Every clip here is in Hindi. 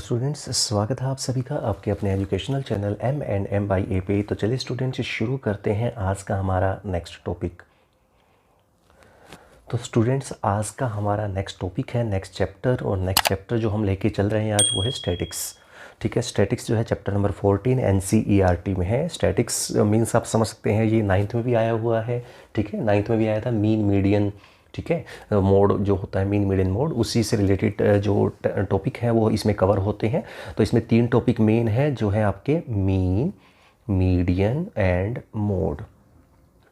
स्टूडेंट्स, स्वागत है आप सभी का आपके अपने educational channel M&M by A पे। तो चलिए स्टूडेंट्स, शुरू करते हैं आज का हमारा नेक्स्ट टॉपिक। तो स्टूडेंट्स, आज का हमारा नेक्स्ट टॉपिक है नेक्स्ट चैप्टर, और नेक्स्ट चैप्टर जो हम लेके चल रहे हैं आज वो है स्टैटिक्स। ठीक है, स्टैटिक्स जो है चैप्टर नंबर 14 NCERT में है। स्टैटिक्स मीन्स आप समझ सकते हैं, ये 9th में भी आया हुआ है। ठीक है, 9th में भी आया था, मीन मीडियन। ठीक है, मोड जो होता है मीन मीडियन मोड, उसी से रिलेटेड जो टॉपिक है वो इसमें कवर होते हैं। तो इसमें 3 टॉपिक मेन है जो है आपके मीन, मीडियन एंड मोड।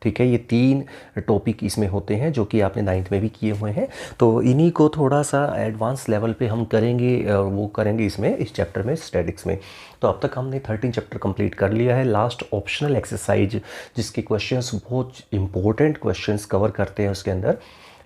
ठीक है, ये 3 टॉपिक इसमें होते हैं जो कि आपने 9th में भी किए हुए हैं। तो इन्हीं को थोड़ा सा एडवांस लेवल पे हम करेंगे, वो करेंगे इसमें, इस चैप्टर में, स्टैटिक्स में। तो अब तक हमने 13 चैप्टर कंप्लीट कर लिया है। लास्ट ऑप्शनल एक्सरसाइज जिसके क्वेश्चंस बहुत इंपॉर्टेंट क्वेश्चंस कवर करते हैं उसके अंदर,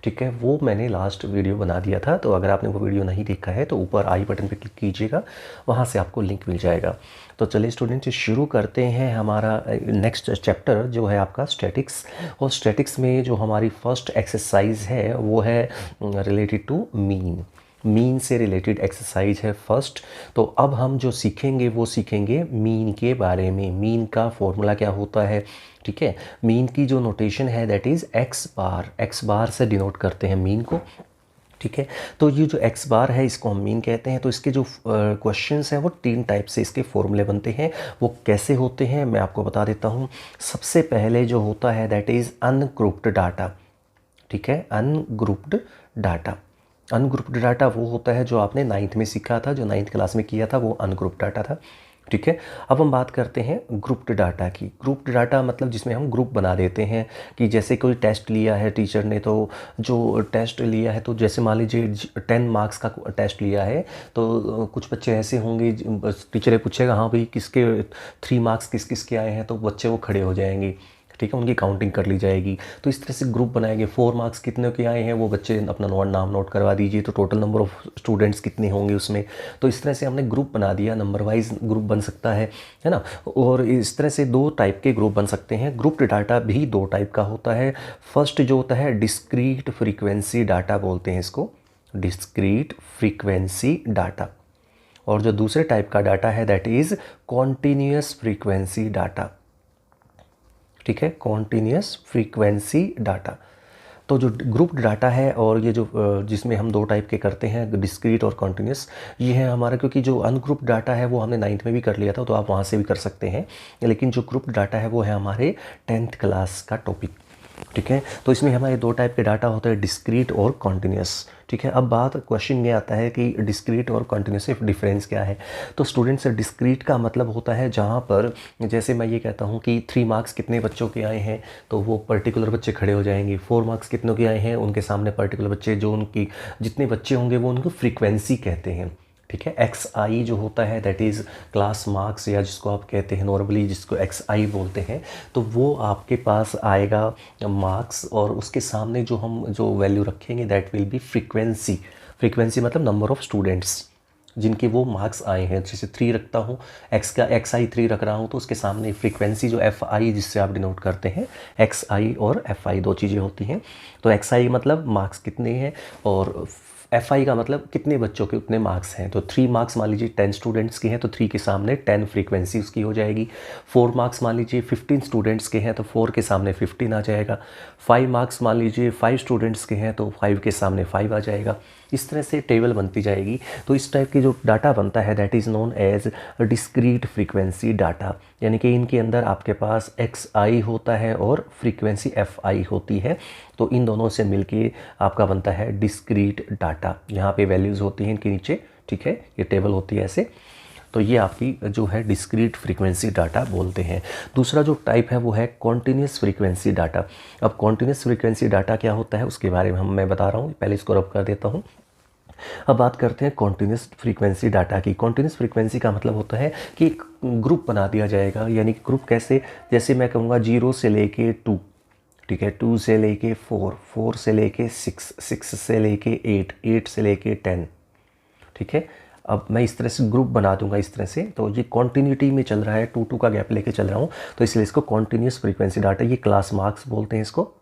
ठीक है, वो मैंने लास्ट वीडियो बना दिया था। तो अगर आपने वो वीडियो नहीं देखा है तो ऊपर आई बटन पे क्लिक कीजिएगा, वहाँ से आपको लिंक मिल जाएगा। तो चलिए स्टूडेंट्स, शुरू करते हैं हमारा नेक्स्ट चैप्टर जो है आपका स्टैटिक्स। और स्टैटिक्स में जो हमारी फर्स्ट एक्सरसाइज है वो है रिलेटेड टू मीन से रिलेटेड एक्सरसाइज है फर्स्ट। तो अब हम जो सीखेंगे वो सीखेंगे मीन के बारे में। मीन का फॉर्मूला क्या होता है, ठीक है, मीन की जो नोटेशन है दैट इज़ एक्स बार से डिनोट करते हैं मीन को। ठीक है, तो ये जो एक्स बार है इसको हम मीन कहते हैं। तो इसके जो क्वेश्चंस हैं वो 3 टाइप से इसके फॉर्मूले बनते हैं। वो कैसे होते हैं मैं आपको बता देता हूँ। सबसे पहले जो होता है दैट इज़ अनग्रुप्ड डाटा। ठीक है, अनग्रुप्ड डाटा वो होता है जो आपने 9th में सीखा था, जो 9th क्लास में किया था, वो अनग्रुप्ड डाटा था। ठीक है, अब हम बात करते हैं ग्रुप्ड डाटा की। ग्रुप्ड डाटा मतलब जिसमें हम ग्रुप बना देते हैं, कि जैसे कोई टेस्ट लिया है टीचर ने, तो जो टेस्ट लिया है, तो जैसे मान लीजिए 10 मार्क्स का टेस्ट लिया है, तो कुछ बच्चे ऐसे होंगे, टीचर ये पूछेगा हाँ भाई किसके 3 मार्क्स किस किस के आए हैं, तो बच्चे वो खड़े हो जाएंगे। ठीक है, उनकी काउंटिंग कर ली जाएगी। तो इस तरह से ग्रुप बनाएंगे। 4 मार्क्स कितने के आए हैं वो बच्चे अपना नाम नोट करवा दीजिए, तो टोटल नंबर ऑफ स्टूडेंट्स कितने होंगे उसमें। तो इस तरह से हमने ग्रुप बना दिया, नंबर वाइज ग्रुप बन सकता है ना। और इस तरह से 2 टाइप के ग्रुप बन सकते हैं। ग्रुप्ड डाटा भी 2 टाइप का होता है। फर्स्ट जो होता है डिस्क्रीट फ्रीक्वेंसी डाटा बोलते हैं इसको, डिस्क्रीट फ्रीक्वेंसी डाटा। और जो दूसरे टाइप का डाटा है that is continuous frequency data. ठीक है, कॉन्टीन्यूअस फ्रीक्वेंसी डाटा। तो जो ग्रुप डाटा है, और ये जो जिसमें हम 2 टाइप के करते हैं, डिस्क्रीट और कॉन्टीन्यूअस, ये है हमारा, क्योंकि जो अनग्रुप डाटा है वो हमने 9th में भी कर लिया था, तो आप वहाँ से भी कर सकते हैं। लेकिन जो ग्रुप डाटा है वो है हमारे 10th क्लास का टॉपिक। ठीक है, तो इसमें हमारे 2 टाइप के डाटा होते हैं, डिस्क्रीट और कॉन्टीन्यूअस। ठीक है, अब बात क्वेश्चन ये आता है कि डिस्क्रीट और कॉन्टीन्यूअस में डिफरेंस क्या है। तो स्टूडेंट्स, डिस्क्रीट का मतलब होता है जहाँ पर, जैसे मैं ये कहता हूँ कि 3 मार्क्स कितने बच्चों के आए हैं, तो वो पर्टिकुलर बच्चे खड़े हो जाएंगे। 4 मार्क्स कितनों के आए हैं, उनके सामने पर्टिकुलर बच्चे, जो उनकी जितने बच्चे होंगे वो उनको फ्रीक्वेंसी कहते हैं। ठीक है, XI जो होता है दैट इज़ क्लास मार्क्स, या जिसको आप कहते हैं नॉर्मली, जिसको XI बोलते हैं, तो वो आपके पास आएगा मार्क्स, और उसके सामने जो हम जो वैल्यू रखेंगे that will be frequency. Frequency मतलब नंबर ऑफ़ स्टूडेंट्स जिनके वो मार्क्स आए हैं। जैसे 3 रखता हूँ, XI 3 रख रहा हूँ, तो उसके सामने फ्रीक्वेंसी जो FI जिससे आप डिनोट करते हैं, XI और FI 2 चीज़ें होती हैं। तो XI मतलब मार्क्स कितने हैं, और FI का मतलब कितने बच्चों के उतने मार्क्स हैं। तो 3 मार्क्स मान लीजिए 10 स्टूडेंट्स के हैं, तो 3 के सामने 10 फ्रीक्वेंसी उसकी हो जाएगी। 4 मार्क्स मान लीजिए 15 स्टूडेंट्स के हैं, तो 4 के सामने 15 आ जाएगा। 5 मार्क्स मान लीजिए 5 स्टूडेंट्स के हैं, तो 5 के सामने 5 आ जाएगा। इस तरह से टेबल बनती जाएगी। तो इस टाइप की जो डाटा बनता है that is known as discrete frequency data, यानी कि इनके अंदर आपके पास XI होता है और फ्रीक्वेंसी FI होती है। तो इन दोनों से मिलके आपका बनता है डिस्क्रीट डाटा। यहाँ पे वैल्यूज़ होती हैं इनके नीचे। ठीक है, ये टेबल होती है ऐसे। तो ये आपकी जो है डिस्क्रीट फ्रीक्वेंसी डाटा बोलते हैं। दूसरा जो टाइप है वो है कॉन्टीन्यूअस फ्रीक्वेंसी डाटा। अब कॉन्टीन्यूअस फ्रीक्वेंसी डाटा क्या होता है उसके बारे में मैं बता रहा हूँ, पहले इसको रब कर देता हूँ। अब बात करते हैं कॉन्टीन्यूअस फ्रीक्वेंसी डाटा की। कॉन्टीन्यूअस फ्रीक्वेंसी का मतलब होता है कि एक ग्रुप बना दिया जाएगा, यानी कि ग्रुप कैसे, जैसे मैं कहूँगा 0 से लेके 2, ठीक है, 2 से लेके 4, 4 से लेके 6, 6 से लेके 8, 8 से लेके 10। ठीक है, अब मैं इस तरह से ग्रुप बना दूंगा इस तरह से, तो ये कॉन्टीन्यूटी में चल रहा है, 2 का गैप लेके चल रहा हूँ, तो इसलिए इसको कॉन्टीन्यूअस फ्रीक्वेंसी डाटा, ये क्लास मार्क्स बोलते हैं इसको।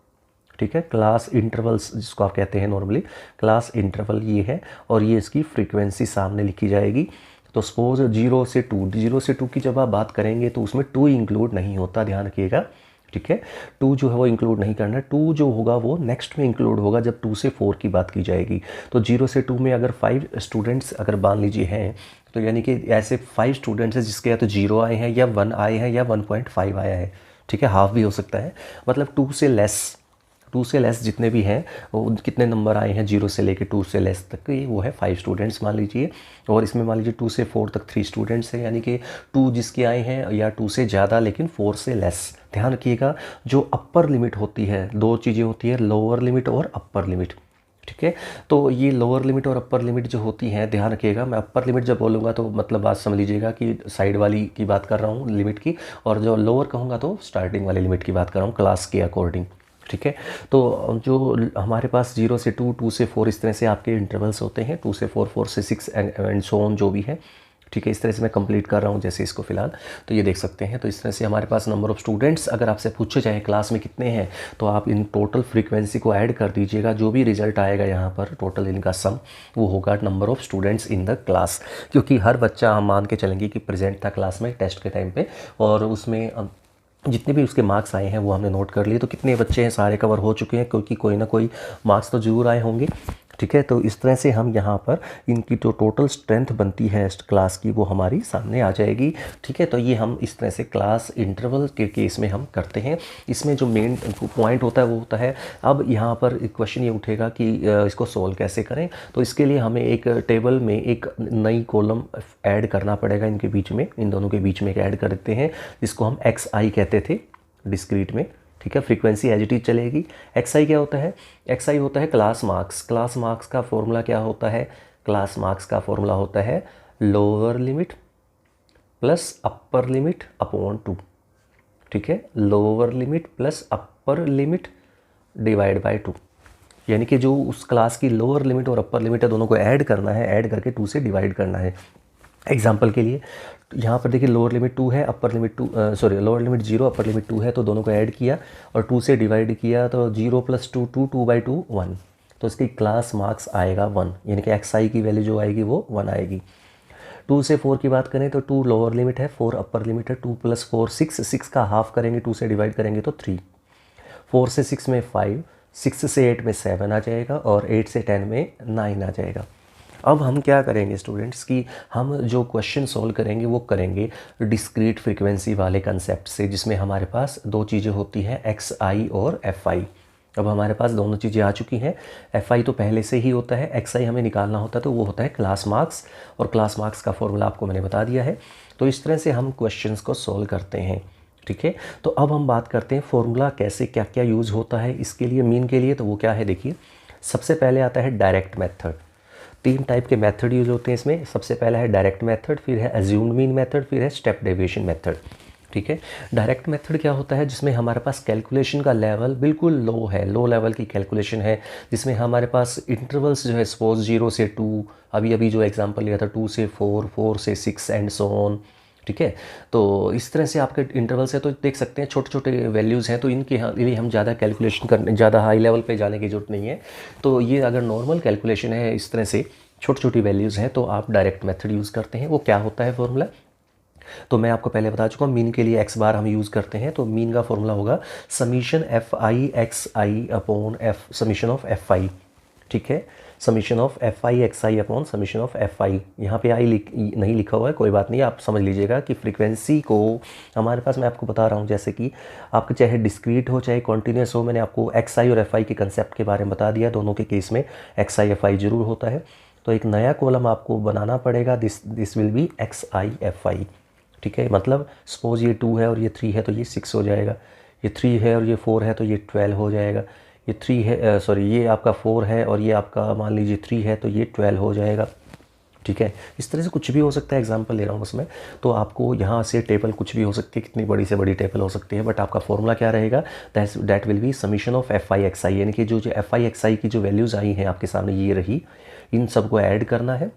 ठीक है, क्लास इंटरवल्स जिसको आप कहते हैं नॉर्मली, क्लास इंटरवल ये है, और ये इसकी फ्रीक्वेंसी सामने लिखी जाएगी। तो सपोज 0 से 2 की जब आप बात करेंगे तो उसमें 2 इंक्लूड नहीं होता, ध्यान रखिएगा, ठीक है। 2 जो है वो इंक्लूड नहीं करना है। 2 जो होगा वो नेक्स्ट में इंक्लूड होगा जब 2 से 4 की बात की जाएगी। तो 0 से 2 में अगर 5 स्टूडेंट्स अगर मान लीजिए हैं, तो यानी कि ऐसे 5 स्टूडेंट्स हैं जिसके या तो 0 आए हैं या 1 आए हैं या 1.5 आया है, ठीक है, हाफ भी हो सकता है। मतलब 2 से लेस जितने भी हैं वो कितने नंबर आए हैं 0 से लेके 2 से लेस तक के, वो है 5 स्टूडेंट्स मान लीजिए। और इसमें मान लीजिए 2 से 4 तक 3 स्टूडेंट्स हैं, यानी कि 2 जिसके आए हैं या 2 से ज़्यादा लेकिन 4 से लेस। ध्यान रखिएगा, जो अपर लिमिट होती है, 2 चीज़ें होती है, लोअर लिमिट और अपर लिमिट, ठीक है। तो ये लोअर लिमिट और अपर लिमिट जो होती हैं, ध्यान रखिएगा, मैं अपर लिमिट जब बोलूँगा तो मतलब बात समझ लीजिएगा कि साइड वाली की बात कर रहा हूँ लिमिट की, और जो लोअर कहूँगा तो स्टार्टिंग वाली लिमिट की बात कर रहा हूँ क्लास के अकॉर्डिंग, ठीक है। तो जो हमारे पास 0 से 2, 2 से 4 इस तरह से आपके इंटरवल्स होते हैं, 2 से 4, 4 से 6 एंड सो ऑन जो भी है, ठीक है। इस तरह से मैं कंप्लीट कर रहा हूँ जैसे इसको फ़िलहाल, तो ये देख सकते हैं। तो इस तरह से हमारे पास नंबर ऑफ़ स्टूडेंट्स अगर आपसे पूछे जाए क्लास में कितने हैं, तो आप इन टोटल फ्रीक्वेंसी को ऐड कर दीजिएगा, जो भी रिजल्ट आएगा यहाँ पर टोटल इनका सम वो होगा number of students in the class. क्योंकि हर बच्चा हम मान के चलेंगे कि प्रेजेंट था क्लास में टेस्ट के टाइम पे, और उसमें जितने भी उसके मार्क्स आए हैं वो हमने नोट कर लिए। तो कितने बच्चे हैं सारे कवर हो चुके हैं, क्योंकि कोई ना कोई मार्क्स तो ज़रूर आए होंगे, ठीक है। तो इस तरह से हम यहाँ पर इनकी जो टोटल स्ट्रेंथ बनती है क्लास की वो हमारी सामने आ जाएगी, ठीक है। तो ये हम इस तरह से क्लास इंटरवल के केस में हम करते हैं। इसमें जो मेन पॉइंट होता है वो होता है, अब यहाँ पर क्वेश्चन ये उठेगा कि इसको सोल्व कैसे करें। तो इसके लिए हमें एक टेबल में एक नई कॉलम ऐड करना पड़ेगा, इनके बीच में, इन दोनों के बीच में एक ऐड कर देते हैं, जिसको हम XI कहते थे डिस्क्रीट में, ठीक है। फ्रीक्वेंसी एज इट इज चलेगी। XI क्या होता है? XI होता है क्लास मार्क्स। क्लास मार्क्स का फॉर्मूला क्या होता है? क्लास मार्क्स का फॉर्मूला होता है lower limit plus upper limit upon 2, ठीक है। Lower limit plus upper limit divide by 2, यानी कि जो उस क्लास की लोअर लिमिट और अपर लिमिट है दोनों को ऐड करना है, ऐड करके 2 से डिवाइड करना है। एग्जाम्पल के लिए यहाँ पर देखिए लोअर लिमिट 2 है, upper limit lower limit 0, upper limit 2 है, तो दोनों को ऐड किया और 2 से डिवाइड किया, तो 0 + 2 2, 2/2 1, तो इसकी क्लास मार्क्स आएगा 1, यानी कि XI की वैल्यू जो आएगी वो 1 आएगी। 2 से 4 की बात करें तो 2 लोअर लिमिट है, 4 अपर लिमिट है, 2 + 4 6, 6 का हाफ करेंगे, 2 से डिवाइड करेंगे तो 3, 4 से 6 में 5, 6 से 8 में 7 आ जाएगा, और 8 से 10 में 9 आ जाएगा। अब हम क्या करेंगे स्टूडेंट्स की, हम जो क्वेश्चन सॉल्व करेंगे वो करेंगे डिस्क्रीट फ्रीक्वेंसी वाले कंसेप्ट से, जिसमें हमारे पास 2 चीज़ें होती हैं, XI और FI। अब हमारे पास दोनों चीज़ें आ चुकी हैं। FI तो पहले से ही होता है, XI हमें निकालना होता है, तो वो होता है क्लास मार्क्स, और क्लास मार्क्स का फॉर्मूला आपको मैंने बता दिया है। तो इस तरह से हम क्वेश्चंस को सॉल्व करते हैं, ठीक है। तो अब हम बात करते हैं फॉर्मूला कैसे क्या क्या यूज़ होता है इसके लिए, मीन के लिए। तो वो क्या है देखिए, सबसे पहले आता है डायरेक्ट मेथड। 3 टाइप के मेथड यूज़ होते हैं इसमें। सबसे पहला है डायरेक्ट मेथड, फिर है अज्यूम्ड मीन मेथड, फिर है स्टेप डेविएशन मेथड, ठीक है। डायरेक्ट मेथड क्या होता है? जिसमें हमारे पास कैलकुलेशन का लेवल बिल्कुल लो है, लो लेवल की कैलकुलेशन है, जिसमें हमारे पास इंटरवल्स जो है सपोज 0 से 2, अभी जो एग्जांपल लिया था 2 से 4, 4 से 6 एंड सो ऑन, ठीक है। तो इस तरह से आपके इंटरवल्स है, तो देख सकते हैं छोटे छोटे वैल्यूज़ हैं, तो इनके लिए हम ज़्यादा कैलकुलेशन करने, ज़्यादा हाई लेवल पे जाने की ज़रूरत नहीं है। तो ये अगर नॉर्मल कैलकुलेशन है, इस तरह से छोटी छोटी वैल्यूज़ हैं, तो आप डायरेक्ट मेथड यूज़ करते हैं। वो क्या होता है फॉर्मूला? तो मैं आपको पहले बता चुका हूँ, मीन के लिए x बार हम यूज़ करते हैं, तो मीन का फॉर्मूला होगा summation FI XI upon summation of FI, ठीक है। Summation of FI XI upon summation of FI। यहाँ पे आई नहीं लिखा हुआ है, कोई बात नहीं, आप समझ लीजिएगा कि फ्रीक्वेंसी को हमारे पास, मैं आपको बता रहा हूँ, जैसे कि आपका चाहे डिस्क्रीट हो चाहे कॉन्टीन्यूस हो, मैंने आपको XI और FI के कंसेप्ट के बारे में बता दिया। दोनों के केस में XI FI ज़रूर होता है। तो एक नया कॉलम आपको बनाना पड़ेगा, this will be XI FI, ठीक है। मतलब सपोज ये 2 है और ये 3 है तो ये 6 हो जाएगा, ये 3 है और ये 4 है तो ये 12 हो जाएगा, ये 3 है ये आपका 4 है और ये आपका मान लीजिए 3 है तो ये 12 हो जाएगा, ठीक है। इस तरह से कुछ भी हो सकता है, एग्जांपल ले रहा हूँ उसमें। तो आपको यहाँ से टेबल कुछ भी हो सकती है, कितनी बड़ी से बड़ी टेबल हो सकती है, बट आपका फॉर्मूला क्या रहेगा? That will be summation of FI XI, यानी कि जो FI XI की जो वैल्यूज़ आई हैं आपके सामने ये रही, इन सबको ऐड करना है,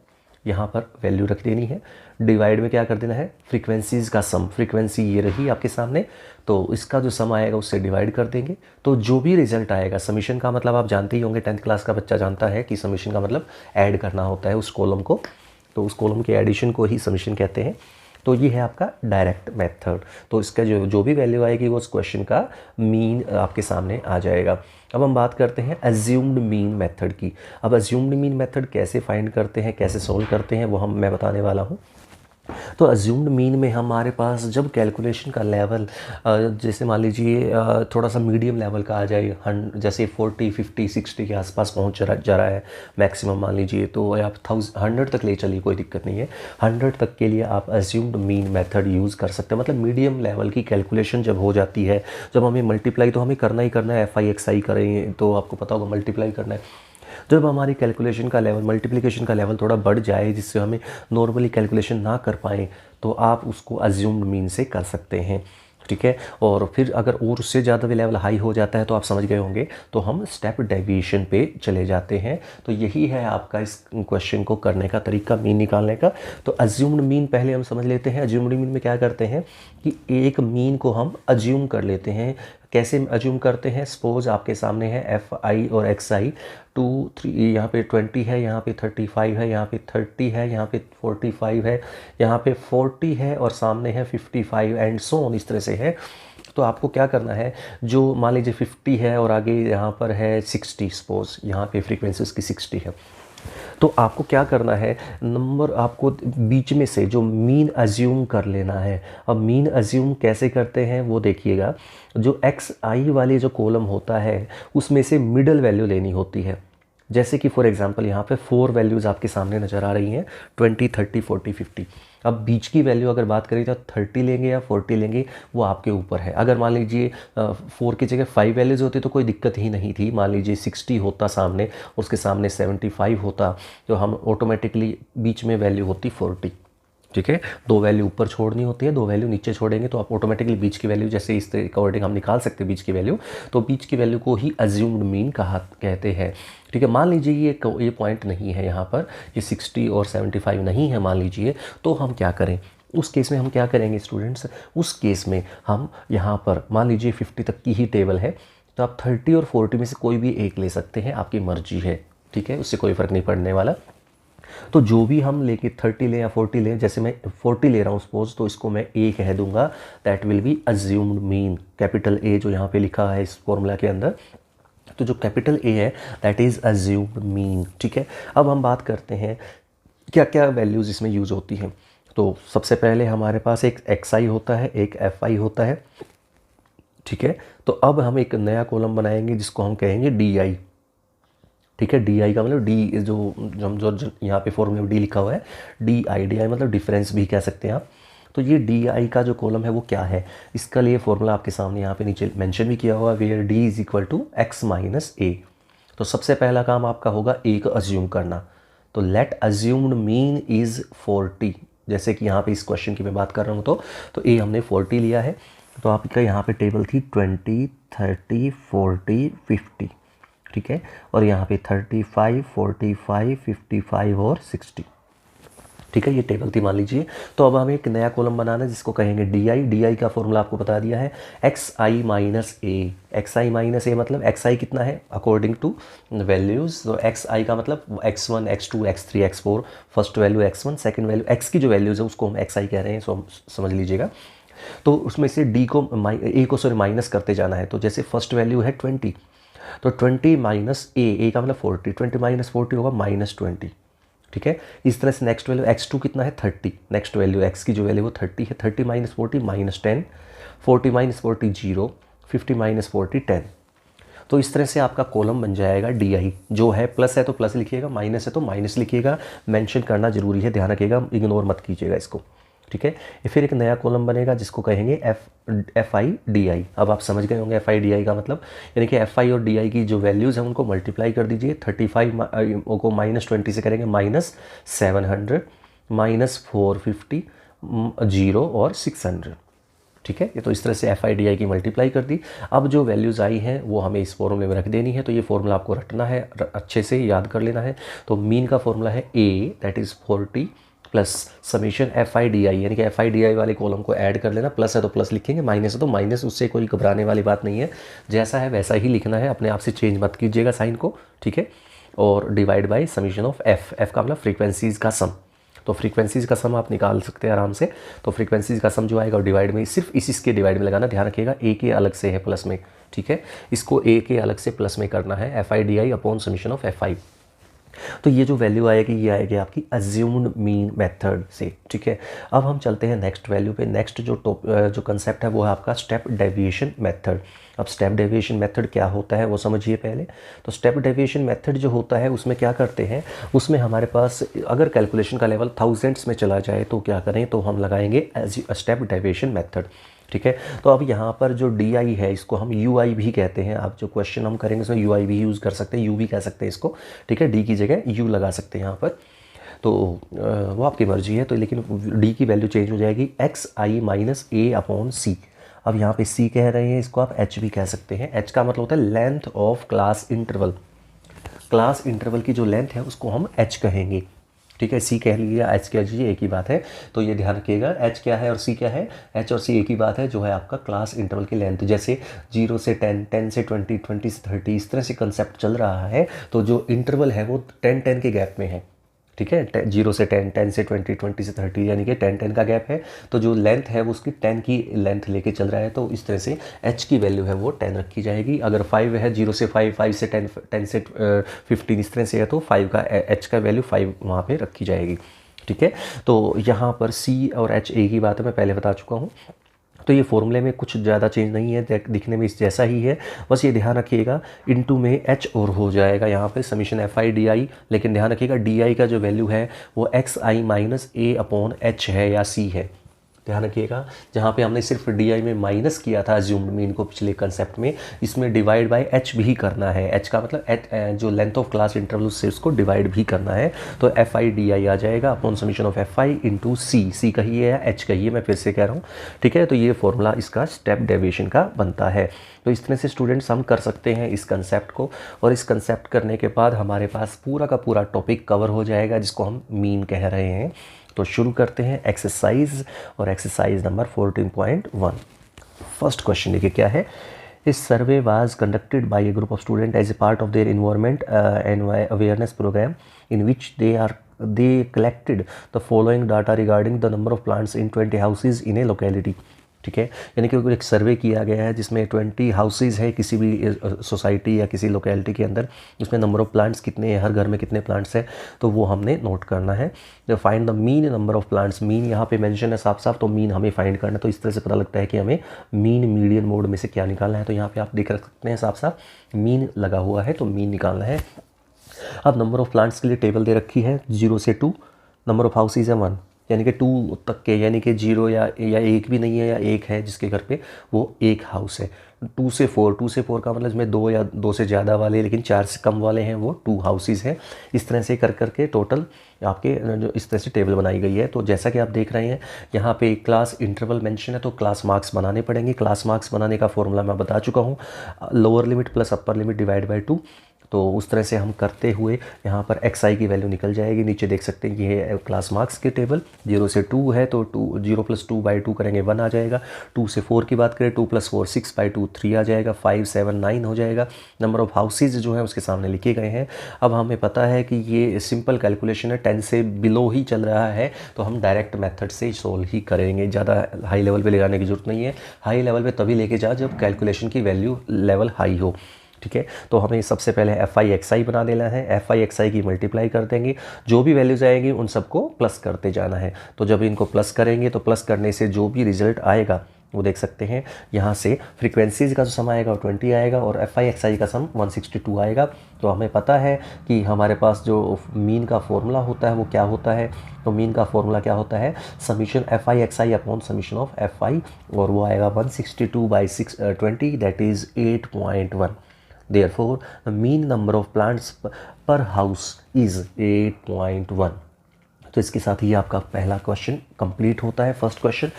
यहाँ पर वैल्यू रख देनी है, डिवाइड में क्या कर देना है? फ्रीक्वेंसीज़ का सम, फ्रीक्वेंसी ये रही आपके सामने, तो इसका जो सम आएगा उससे डिवाइड कर देंगे, तो जो भी रिजल्ट आएगा, समीशन का मतलब आप जानते ही होंगे, 10th क्लास का बच्चा जानता है कि समीशन का मतलब ऐड करना होता है उस कॉलम को। तो उस कॉलम के एडिशन को ही समीशन कहते हैं। तो ये है आपका डायरेक्ट मेथड। तो इसका जो भी वैल्यू आएगी वो उस क्वेश्चन का मीन आपके सामने आ जाएगा। अब हम बात करते हैं अज्यूम्ड मीन मेथड की। अब अज्यूम्ड मीन मेथड कैसे फाइंड करते हैं, कैसे सोल्व करते हैं, वो मैं बताने वाला हूँ। तो अज्यूम्ड मीन में हमारे पास जब कैलकुलेशन का लेवल जैसे मान लीजिए थोड़ा सा मीडियम लेवल का आ जाए, जैसे 40, 50, 60 के आसपास पहुंच जा रहा है मैक्सिमम मान लीजिए, तो आप 100 तक ले चलिए, कोई दिक्कत नहीं है। 100 तक के लिए आप अज्यूम्ड मीन मेथड यूज़ कर सकते हैं। मतलब मीडियम लेवल की कैलकुलेशन जब हो जाती है, जब हमें मल्टीप्लाई तो हमें करना ही करना है, FI XI करेंगे तो आपको पता होगा मल्टीप्लाई करना है। जब हमारी कैलकुलेशन का लेवल, मल्टीप्लिकेशन का लेवल थोड़ा बढ़ जाए जिससे हमें नॉर्मली कैलकुलेशन ना कर पाएँ, तो आप उसको अज्यूम्ड मीन से कर सकते हैं, ठीक है। और फिर अगर और उससे ज़्यादा भी लेवल हाई हो जाता है तो आप समझ गए होंगे, तो हम स्टेप डेविएशन पे चले जाते हैं। तो यही है आपका इस क्वेश्चन को करने का तरीका, मीन निकालने का। तो अज्यूम्ड मीन पहले हम समझ लेते हैं। अज्यूम्ड मीन में क्या करते हैं कि एक मीन को हम अज्यूम कर लेते हैं। कैसे अज्यूम करते हैं? सपोज आपके सामने है FI और XI 2, 3, यहाँ पे 20 है, यहाँ पे 35 है, यहाँ पे 30 है, यहाँ पे 45 है, यहाँ पे 40 है और सामने है 55 एंड सो ऑन, इस तरह से है। तो आपको क्या करना है, जो मान लीजिए 50 है और आगे यहाँ पर है 60, सपोज यहाँ पे फ्रीक्वेंसी उसकी 60 है, तो आपको क्या करना है, नंबर आपको बीच में से जो मीन अज्यूम कर लेना है। अब मीन अज्यूम कैसे करते हैं वो देखिएगा। जो XI वाले जो कॉलम होता है उसमें से मिडल वैल्यू लेनी होती है। जैसे कि फॉर एग्जांपल यहाँ पे 4 वैल्यूज़ आपके सामने नज़र आ रही हैं, 20, 30, 40, 50। अब बीच की वैल्यू अगर बात करें तो 30 लेंगे या 40 लेंगे, वो आपके ऊपर है। अगर मान लीजिए 4 की जगह 5 वैल्यूज़ होती तो कोई दिक्कत ही नहीं थी। मान लीजिए 60 होता सामने और उसके सामने 75 होता, तो हम ऑटोमेटिकली बीच में वैल्यू होती 40, ठीक है। 2 वैल्यू ऊपर छोड़नी होती है, 2 वैल्यू नीचे छोड़ेंगे तो आप ऑटोमेटिकली बीच की वैल्यू, जैसे इस अकॉर्डिंग हम निकाल सकते हैं बीच की वैल्यू। तो बीच की वैल्यू को ही अज्यूम्ड मीन कहते हैं, ठीक है। मान लीजिए ये पॉइंट नहीं है यहाँ पर, ये 60 और 75 नहीं है मान लीजिए, तो हम क्या करें उस केस में? हम क्या करेंगे स्टूडेंट्स, उस केस में हम यहाँ पर मान लीजिए 50 तक की ही टेबल है, तो आप 30 और 40 में से कोई भी एक ले सकते हैं, आपकी मर्जी है, ठीक है, उससे कोई फ़र्क नहीं पड़ने वाला। तो जो भी हम लेके 30 लें या 40 लें, जैसे मैं 40 ले रहा हूँ सपोज, तो इसको मैं A कह दूंगा, that will be assumed mean, capital A जो यहाँ पे लिखा है इस फॉर्मूला के अंदर। तो जो कैपिटल A है दैट इज़ अज्यूम्ड मीन, ठीक है। अब हम बात करते हैं क्या क्या वैल्यूज़ इसमें यूज़ होती हैं। तो सबसे पहले हमारे पास एक XI होता है, एक FI होता है, ठीक है। तो अब हम एक नया कॉलम बनाएंगे जिसको हम कहेंगे DI, ठीक है। DI का मतलब D जो यहाँ पे फॉर्मूले में D लिखा हुआ है, DI मतलब डिफरेंस भी कह सकते हैं आप। तो ये DI का जो कॉलम है वो क्या है, इसका लिए फॉर्मूला आपके सामने यहाँ पे नीचे मेंशन भी किया हुआ है, where D is equal to X minus A। तो सबसे पहला काम आपका होगा A को अज्यूम करना। तो लेट अज्यूम्ड मीन इज़ 40, जैसे कि यहाँ पे इस क्वेश्चन की मैं बात कर रहा हूँ। तो A हमने 40 लिया है, तो आपका यहाँ पे टेबल थी 20, 30, 40, 50, ठीक है। और यहाँ पे 35, 45, 55 और 60, ठीक है, ये टेबल थी मान लीजिए। तो अब हमें एक नया कॉलम बनाना है जिसको कहेंगे DI का फॉर्मूला आपको बता दिया है, XI minus A। XI minus A मतलब XI कितना है अकॉर्डिंग टू वैल्यूज़, तो XI का मतलब X1, X2, X3, X4, first value X1, second value X की जो वैल्यूज़ है उसको हम XI कह रहे हैं, सो समझ लीजिएगा। तो उसमें से A को माइनस करते जाना है। तो जैसे फर्स्ट वैल्यू है 20, तो 20 माइनस A का मतलब 40, 20 माइनस 40 होगा -20, ठीक है। इस तरह से नेक्स्ट वैल्यू X2 कितना है 30, नेक्स्ट वैल्यू X की जो वैल्यू वो 30 है, 30 माइनस 40 -10, 40 माइनस 40 0, 50 माइनस 40 10। तो इस तरह से आपका कॉलम बन जाएगा DI। जो है प्लस है तो प्लस लिखिएगा, माइनस है तो माइनस लिखिएगा, मेंशन करना जरूरी है, ध्यान रखिएगा, इग्नोर मत कीजिएगा इसको, ठीक है। फिर एक नया कॉलम बनेगा जिसको कहेंगे FI DI। अब आप समझ गए होंगे FI DI का मतलब, यानी कि FI और DI की जो वैल्यूज़ हैं उनको मल्टीप्लाई कर दीजिए। 35 को -20 से करेंगे -700, -450, 0 और 600, ठीक है। ये तो इस तरह से FI DI की मल्टीप्लाई कर दी। अब जो वैल्यूज़ आई हैं वो हमें इस फॉर्मूले में रख देनी है। तो ये फॉर्मूला आपको रटना है, अच्छे से याद कर लेना है। तो मीन का फॉर्मूला है A, that is 40 plus summation FI DI, यानी कि FI DI वाले कॉलम को ऐड कर लेना। प्लस है तो प्लस लिखेंगे, माइनस है तो माइनस, उससे कोई घबराने वाली बात नहीं है, जैसा है वैसा ही लिखना है, अपने आप से चेंज मत कीजिएगा साइन को, ठीक है। और divide by summation of F का मतलब फ्रीक्वेंसीज़ का सम। तो फ्रीक्वेंसीज का सम आप निकाल सकते हैं आराम से। तो फ्रीक्वेंसीज का सम जो आएगा डिवाइड में सिर्फ इसके डिवाइड में लगाना, ध्यान रखिएगा ए के अलग से है प्लस में, ठीक है, इसको ए के अलग से प्लस में करना है, F I D I upon summation of F आई। तो ये जो वैल्यू आएगी ये आएगी आपकी अज्यूम्ड मीन मेथड से, ठीक है। अब हम चलते हैं नेक्स्ट वैल्यू पे। नेक्स्ट जो कंसेप्ट है वो है आपका स्टेप डेविएशन मेथड। अब स्टेप डेविएशन मेथड क्या होता है वो समझिए पहले। तो स्टेप डेविएशन मेथड जो होता है उसमें क्या करते हैं, उसमें हमारे पास अगर कैलकुलेशन का लेवल थाउजेंड्स में चला जाए तो क्या करें, तो हम लगाएंगे स्टेप डेविएशन मेथड, ठीक है। तो अब यहाँ पर जो डी आई है इसको हम यू आई भी कहते हैं। आप जो क्वेश्चन हम करेंगे उसमें यू आई भी यूज़ कर सकते हैं, यू भी कह सकते हैं इसको, ठीक है, डी की जगह यू लगा सकते हैं यहाँ पर। तो वो आपकी मर्जी है। तो लेकिन डी की वैल्यू चेंज हो जाएगी एक्स आई माइनस ए अपॉन सी। अब यहाँ पे सी कह रहे हैं, इसको आप एच भी कह सकते हैं। एच का मतलब होता है length of class interval. Class interval की जो लेंथ है उसको हम एच कहेंगे, ठीक है। सी कह लीजिए, एच कह लीजिए, एक ही बात है। तो ये ध्यान रखिएगा, एच क्या है और सी क्या है, एच और सी एक ही बात है, जो है आपका क्लास इंटरवल की लेंथ। जैसे 0 से 10, 10 से 20, 20 से 30, इस तरह से कंसेप्ट चल रहा है। तो जो इंटरवल है वो 10, 10 के गैप में है, ठीक है। 0 से 10, 10 से 20, 20 से 30, यानी कि 10, 10 का गैप है। तो जो लेंथ है वो उसकी 10 की लेंथ लेके चल रहा है। तो इस तरह से h की वैल्यू है वो 10 रखी जाएगी। अगर 5 है, 0 से 5, 5 से 10, 10 से 15 इस तरह से है, तो 5 का h का वैल्यू 5 वहाँ पे रखी जाएगी, ठीक है। तो यहाँ पर c और h एक ही बात है, मैं पहले बता चुका हूँ। तो ये फॉर्मूले में कुछ ज़्यादा चेंज नहीं है, दिखने में इस जैसा ही है। बस ये ध्यान रखिएगा इनटू में एच और हो जाएगा यहाँ पे summation F I D I. लेकिन ध्यान रखिएगा डी आई का जो वैल्यू है वो एक्स आई माइनस ए अपॉन एच है या सी है, ध्यान रखिएगा। जहाँ पे हमने सिर्फ डी आई में माइनस किया था अज्यूम्ड मीन को पिछले कंसेप्ट में, इसमें डिवाइड बाय एच भी करना है। एच का मतलब एच जो लेंथ ऑफ क्लास इंटरवल उससे उसको डिवाइड भी करना है। तो एफ आई डी आई आ जाएगा upon summation of F I into C. C कहिए या एच कहिए, मैं फिर से कह रहा हूँ, ठीक है। तो ये फॉर्मूला इसका स्टेप डेविएशन का बनता है। तो इस तरह से स्टूडेंट्स हम कर सकते हैं इस कंसेप्ट को। और इस कंसेप्ट करने के बाद हमारे पास पूरा का पूरा टॉपिक कवर हो जाएगा जिसको हम मीन कह रहे हैं। तो शुरू करते हैं एक्सरसाइज, और एक्सरसाइज नंबर 14.1। फर्स्ट क्वेश्चन देखिए क्या है। इस survey was conducted by a group of student as a part of their environment and awareness program in which they collected the following data regarding the number of plants in 20 houses in a locality, ठीक है। यानी कि एक सर्वे किया गया है जिसमें 20 हाउसेज है किसी भी सोसाइटी या किसी लोकेलिटी के अंदर, उसमें नंबर ऑफ़ प्लांट्स कितने हैं, हर घर में कितने प्लांट्स हैं, तो वो हमने नोट करना है। तो find the mean number of plants, mean यहाँ पे मेंशन है साफ साफ, तो मीन हमें फाइंड करना है। तो इस तरह से पता लगता है कि हमें मीन मीडियन मोड में से क्या निकालना है। तो यहाँ पर आप देख सकते हैं साफ साफ मीन लगा हुआ है, तो मीन निकालना है। अब नंबर ऑफ़ प्लांट्स के लिए टेबल दे रखी है 0 से 2, नंबर ऑफ़ हाउसेज है 1, यानी कि 2 तक के, यानी कि 0 या 1 भी नहीं है या 1 है जिसके घर पे वो 1 हाउस है। 2 से 4 का मतलब इसमें 2 या 2 से ज़्यादा वाले लेकिन 4 से कम वाले हैं वो 2 हाउसेज हैं। इस तरह से कर करके टोटल आपके जो इस तरह से टेबल बनाई गई है। तो जैसा कि आप देख रहे हैं यहाँ पे क्लास इंटरवल मेंशन है, तो क्लास मार्क्स बनाने पड़ेंगे। क्लास मार्क्स बनाने का फॉर्मूला मैं बता चुका हूँ, lower limit plus upper limit divide by 2। तो उस तरह से हम करते हुए यहाँ पर एक्स आई की वैल्यू निकल जाएगी। नीचे देख सकते हैं ये है क्लास मार्क्स के टेबल। 0 से 2 है तो 0 + 2 / 2 करेंगे 1 आ जाएगा। 2 से 4 की बात करें 2 + 4 6/2 3 आ जाएगा। 5 7 9 हो जाएगा। नंबर ऑफ़ हाउसेज जो है उसके सामने लिखे गए हैं। अब हमें पता है कि ये सिंपल कैलकुलेशन है, 10 से बिलो ही चल रहा है, तो हम डायरेक्ट मेथड से सोल्व ही करेंगे। ज़्यादा हाई लेवल पे ले जाने की ज़रूरत नहीं है। हाई लेवल पे तभी लेके जाओ जब कैलकुलेशन की वैल्यू लेवल हाई हो, ठीक है। तो हमें सबसे पहले एफ आई एक्स आई बना देना है। एफ आई एक्स आई की मल्टीप्लाई कर देंगे, जो भी वैल्यूज आएंगी उन सबको प्लस करते जाना है। तो जब इनको प्लस करेंगे तो प्लस करने से जो भी रिजल्ट आएगा वो देख सकते हैं यहाँ से। फ्रीक्वेंसीज का जो सम आएगा वो 20 आएगा और एफ आई एक्स आई का सम 162 आएगा। तो हमें पता है कि हमारे पास जो मीन का फॉर्मूला होता है वो क्या होता है। तो मीन का फॉर्मूला क्या होता है, summation F I x I upon summation of F आई, और वो आएगा 162/20, that is 8.1। Therefore, the mean number of plants per house is 8.1। तो इसके साथ ही आपका पहला क्वेश्चन कंप्लीट होता है, फर्स्ट क्वेश्चन।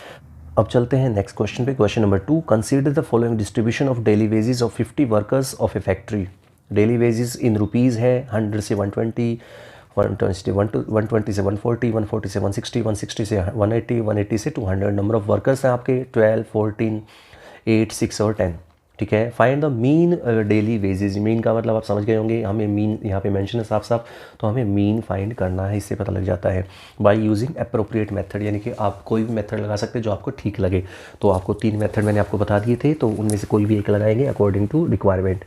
अब चलते हैं नेक्स्ट क्वेश्चन पे। Question number 2, consider the following distribution of daily wages of 50 workers of A factory. Daily wages in rupees है 100 से 120, 120 से 140, 140 से 160, 160 से 180, 180 से 200। नंबर ऑफ वर्कर्स हैं आपके 12, 14, 8, 6 और 10, ठीक है। Find the mean daily wages, mean का मतलब आप समझ गए होंगे, हमें मीन यहाँ पे मेंशन है साफ साफ, तो हमें मीन फाइंड करना है, इससे पता लग जाता है। बाय यूजिंग अप्रोप्रिएट मेथड, यानी कि आप कोई भी मेथड लगा सकते हैं जो आपको ठीक लगे। तो आपको 3 मेथड मैंने आपको बता दिए थे, तो उनमें से कोई भी एक लगाएंगे अकॉर्डिंग टू रिक्वायरमेंट।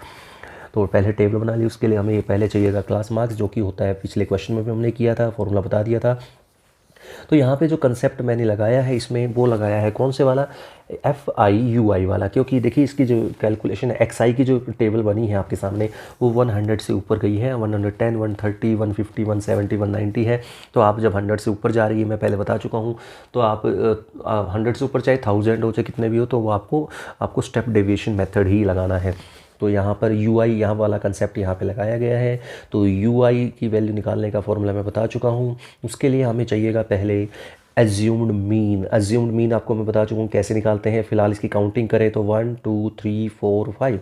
तो पहले टेबल बना ली, उसके लिए हमें पहले चाहिएगा क्लास मार्क्स, जो कि होता है पिछले क्वेश्चन में भी हमने किया था, फॉर्मूला बता दिया था। तो यहाँ पे जो कंसेप्ट मैंने लगाया है इसमें, वो लगाया है कौन से वाला, FIUI वाला, क्योंकि देखिए इसकी जो कैलकुलेशन है, XI की जो टेबल बनी है आपके सामने वो 100 से ऊपर गई है, 110, 130, 150, 170, 190 है। तो आप जब 100 से ऊपर जा रही है, मैं पहले बता चुका हूँ, तो आप 100 से ऊपर चाहे 1000 हो चाहे कितने भी हो, तो वो आपको स्टेप डेविएशन मेथड ही लगाना है। तो यहाँ पर UI यहाँ वाला कंसेप्ट यहाँ पे लगाया गया है। तो UI की वैल्यू निकालने का फॉर्मूला मैं बता चुका हूँ। उसके लिए हमें चाहिएगा पहले एज्यूम्ड मीन। एज्यूम्ड मीन आपको मैं बता चुका हूँ कैसे निकालते हैं। फिलहाल इसकी काउंटिंग करें तो 1 2 3 4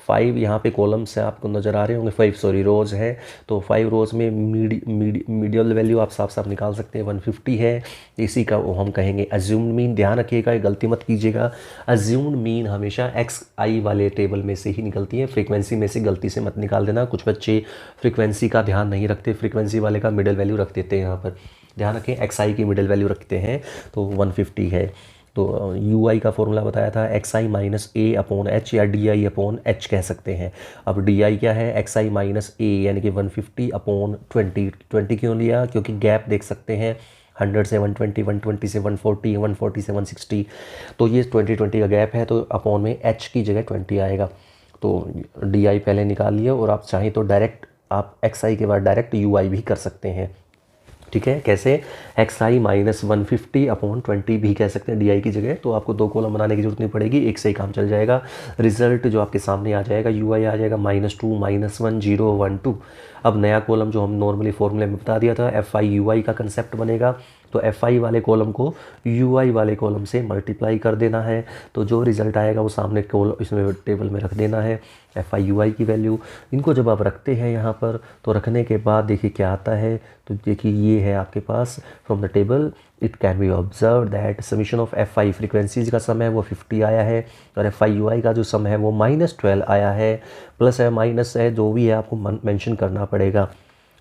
5 यहाँ पे कॉलम्स हैं, आपको नज़र आ रहे होंगे, 5 रोज़ है। तो 5 रोज़ में मीडियल वैल्यू आप साफ साफ निकाल सकते हैं, 150 है। इसी का वो हम कहेंगे एज्यूम्ड मीन। ध्यान रखिएगा, गलती मत कीजिएगा, एज्यूम्ड मीन हमेशा XI वाले टेबल में से ही निकलती है, फ्रीक्वेंसी में से गलती से मत निकाल देना। कुछ बच्चे फ्रीक्वेंसी का ध्यान नहीं रखते, फ्रीक्वेंसी वाले का मिडिल वैल्यू रख देते हैं। यहाँ पर ध्यान रखें, XI की मिडिल वैल्यू रखते हैं, तो 150 है। तो UI का फॉर्मूला बताया था XI minus A upon H, या DI अपॉन H कह सकते हैं। अब DI क्या है, XI माइनस A, यानी कि 150 अपॉन 20 क्यों लिया, क्योंकि गैप देख सकते हैं 100 से 120, 120 से 140, 140 से 160, तो ये 20 का गैप है, तो अपॉन में H की जगह 20 आएगा। तो DI पहले निकाल लिया, और आप चाहें तो डायरेक्ट आप XI के बाद डायरेक्ट UI भी कर सकते हैं। ठीक है, कैसे, XI माइनस 150 अपॉन 20 भी कह सकते हैं DI की जगह। तो आपको 2 कॉलम बनाने की जरूरत नहीं पड़ेगी, एक से ही काम चल जाएगा। रिजल्ट जो आपके सामने आ जाएगा, UI आ जाएगा -2 -1 0 1 2। अब नया कॉलम जो हम नॉर्मली फॉर्मूले में बता दिया था, FIUI का कंसेप्ट बनेगा। तो FI वाले कॉलम को UI वाले कॉलम से मल्टीप्लाई कर देना है। तो जो रिज़ल्ट आएगा वो सामने इसमें टेबल में रख देना है, FIUI की वैल्यू। इनको जब आप रखते हैं यहाँ पर, तो रखने के बाद देखिए क्या आता है। तो देखिए ये है आपके पास from the table, it can be observe that summation of FI, frequencies का सम है वो 50 आया है, और FIUI का जो सम है वो -12 आया है। प्लस है माइनस है, जो भी है आपको मेंशन करना पड़ेगा।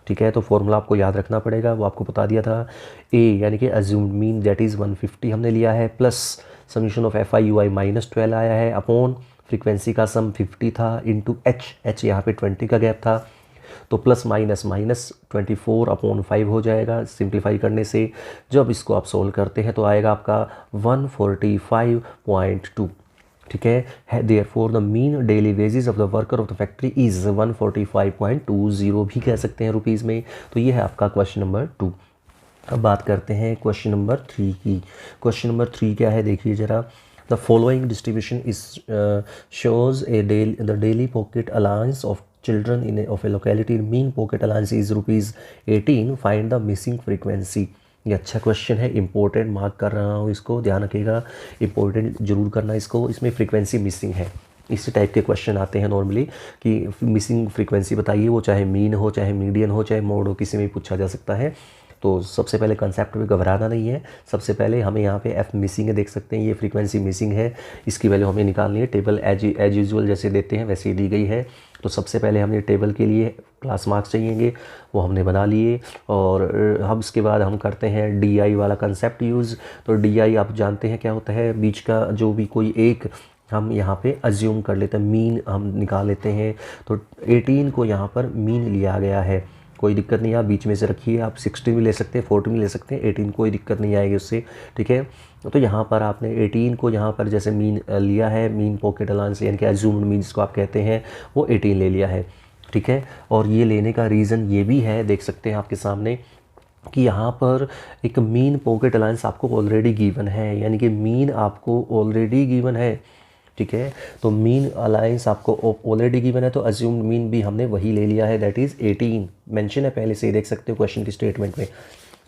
ठीक है, तो फॉर्मूला आपको याद रखना पड़ेगा, वो आपको बता दिया था। A यानी कि अज्यूम्ड मीन दैट इज़ 150 हमने लिया है, प्लस समीशन ऑफ FIUI -12 आया है, अपॉन फ्रीक्वेंसी का सम 50 था, इंटू H यहाँ पे 20 का गैप था, तो प्लस माइनस 24 अपॉन 5 हो जाएगा सिंप्लीफाई करने से। जब इसको आप सोल्व करते हैं तो आएगा आपका 145.2। ठीक है, therefore the mean daily wages of the worker of the factory is 145.20 भी कह सकते हैं रुपीज़ में। तो ये है आपका क्वेश्चन नंबर 2। अब बात करते हैं क्वेश्चन नंबर 3 की। क्वेश्चन नंबर 3 क्या है, देखिए ज़रा। The following distribution is shows the daily pocket allowance of children in of a locality, mean pocket allowance is ₹18, find the missing frequency। ये अच्छा क्वेश्चन है, इंपॉर्टेंट, मार्क कर रहा हूँ इसको, ध्यान रखिएगा, इंपॉर्टेंट जरूर करना इसको। इसमें फ्रीक्वेंसी मिसिंग है, इसी टाइप के क्वेश्चन आते हैं नॉर्मली कि मिसिंग फ्रीक्वेंसी बताइए, वो चाहे मीन हो, चाहे मीडियन हो, चाहे मोड हो, किसी में भी पूछा जा सकता है। तो सबसे पहले कंसेप्ट में घबराना नहीं है। सबसे पहले हमें यहाँ पे F मिसिंग है, देख सकते हैं ये फ्रीक्वेंसी मिसिंग है, इसकी वैल्यू हमें निकालनी है। टेबल एज यूजुअल जैसे देते हैं वैसे ही दी गई है। तो सबसे पहले हमें टेबल के लिए क्लास मार्क्स चाहिएंगे, वो हमने बना लिए, और हम इसके बाद हम करते हैं DI वाला कंसेप्ट यूज़। तो DI आप जानते हैं क्या होता है, बीच का जो भी कोई एक हम यहाँ पे अज्यूम कर लेते हैं, मीन हम निकाल लेते हैं। तो 18 को यहाँ पर मीन लिया गया है, कोई दिक्कत नहीं है, आप बीच में से रखिए, आप 60 भी ले सकते हैं, 40 भी ले सकते हैं, 18 कोई दिक्कत नहीं आएगी उससे। ठीक है, तो यहाँ पर आपने 18 को यहाँ पर जैसे मीन लिया है, मीन पॉकेट अलाउंस यानी कि अज्यूम्ड मीन जिसको आप कहते हैं, वो 18 ले लिया है। ठीक है, और ये लेने का रीज़न ये भी है, देख सकते हैं आपके सामने, कि यहाँ पर एक मीन पॉकेट अलाउंस आपको ऑलरेडी गिवन है, यानी कि मीन आपको ऑलरेडी गिवन है। ठीक है, तो मीन अलायंस आपको ऑलरेडी गिवन है, तो अज्यूम्ड मीन भी हमने वही ले लिया है, दैट इज़ 18, मेंशन है पहले से ही, देख सकते हो क्वेश्चन की स्टेटमेंट में।